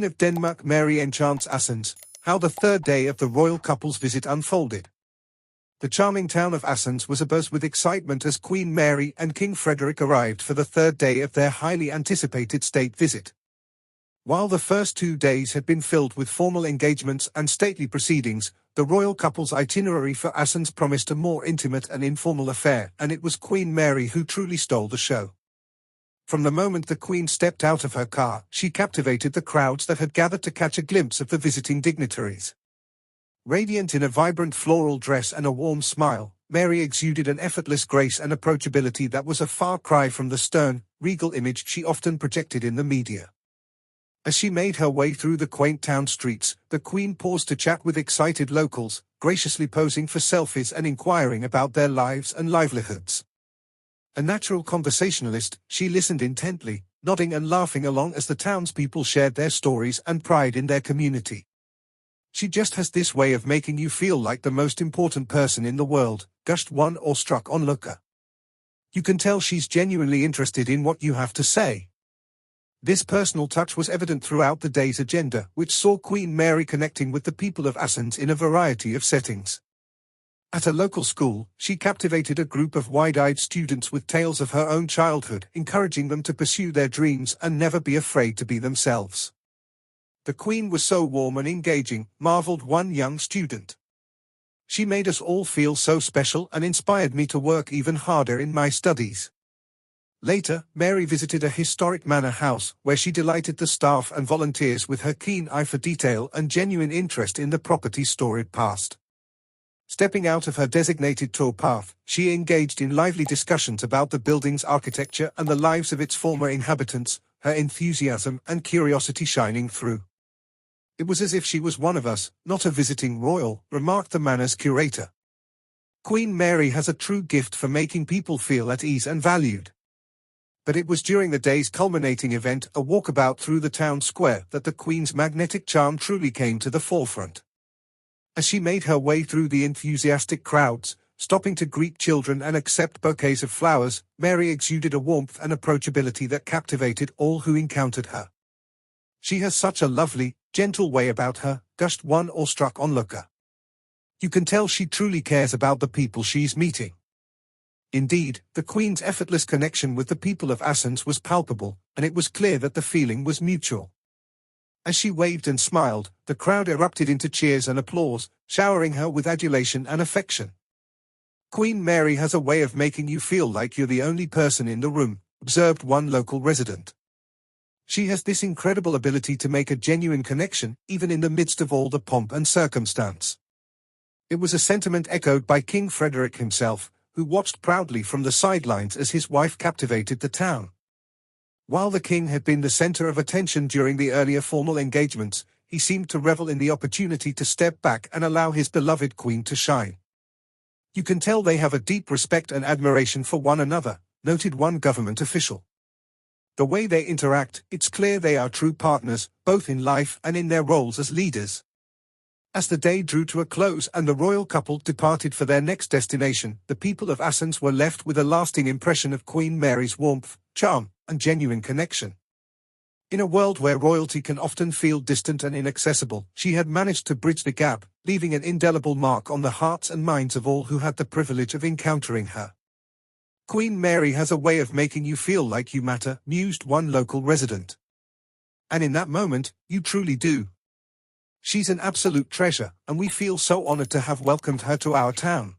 Queen of Denmark Mary Enchants Assens, how the third day of the royal couple's visit unfolded. The charming town of Assens was abuzz with excitement as Queen Mary and King Frederik arrived for the third day of their highly anticipated state visit. While the first 2 days had been filled with formal engagements and stately proceedings, the royal couple's itinerary for Assens promised a more intimate and informal affair, and it was Queen Mary who truly stole the show. From the moment the Queen stepped out of her car, she captivated the crowds that had gathered to catch a glimpse of the visiting dignitaries. Radiant in a vibrant floral dress and a warm smile, Mary exuded an effortless grace and approachability that was a far cry from the stern, regal image she often projected in the media. As she made her way through the quaint town streets, the Queen paused to chat with excited locals, graciously posing for selfies and inquiring about their lives and livelihoods. A natural conversationalist, she listened intently, nodding and laughing along as the townspeople shared their stories and pride in their community. "She just has this way of making you feel like the most important person in the world," gushed one awestruck onlooker. "You can tell she's genuinely interested in what you have to say." This personal touch was evident throughout the day's agenda, which saw Queen Mary connecting with the people of Assens in a variety of settings. At a local school, she captivated a group of wide-eyed students with tales of her own childhood, encouraging them to pursue their dreams and never be afraid to be themselves. "The Queen was so warm and engaging," marveled one young student. "She made us all feel so special and inspired me to work even harder in my studies." Later, Mary visited a historic manor house, where she delighted the staff and volunteers with her keen eye for detail and genuine interest in the property's storied past. Stepping out of her designated tour path, she engaged in lively discussions about the building's architecture and the lives of its former inhabitants, her enthusiasm and curiosity shining through. "It was as if she was one of us, not a visiting royal," remarked the manor's curator. "Queen Mary has a true gift for making people feel at ease and valued." But it was during the day's culminating event, a walkabout through the town square, that the Queen's magnetic charm truly came to the forefront. As she made her way through the enthusiastic crowds, stopping to greet children and accept bouquets of flowers, Mary exuded a warmth and approachability that captivated all who encountered her. "She has such a lovely, gentle way about her," gushed one awestruck onlooker. "You can tell she truly cares about the people she's meeting." Indeed, the Queen's effortless connection with the people of Assens was palpable, and it was clear that the feeling was mutual. As she waved and smiled, the crowd erupted into cheers and applause, showering her with adulation and affection. "Queen Mary has a way of making you feel like you're the only person in the room," observed one local resident. "She has this incredible ability to make a genuine connection, even in the midst of all the pomp and circumstance." It was a sentiment echoed by King Frederik himself, who watched proudly from the sidelines as his wife captivated the town. While the king had been the center of attention during the earlier formal engagements, he seemed to revel in the opportunity to step back and allow his beloved queen to shine. "You can tell they have a deep respect and admiration for one another," noted one government official. "The way they interact, it's clear they are true partners, both in life and in their roles as leaders." As the day drew to a close and the royal couple departed for their next destination, the people of Assens were left with a lasting impression of Queen Mary's warmth, charm, and genuine connection. In a world where royalty can often feel distant and inaccessible, she had managed to bridge the gap, leaving an indelible mark on the hearts and minds of all who had the privilege of encountering her. "Queen Mary has a way of making you feel like you matter," mused one local resident. "And in that moment, you truly do. She's an absolute treasure, and we feel so honored to have welcomed her to our town."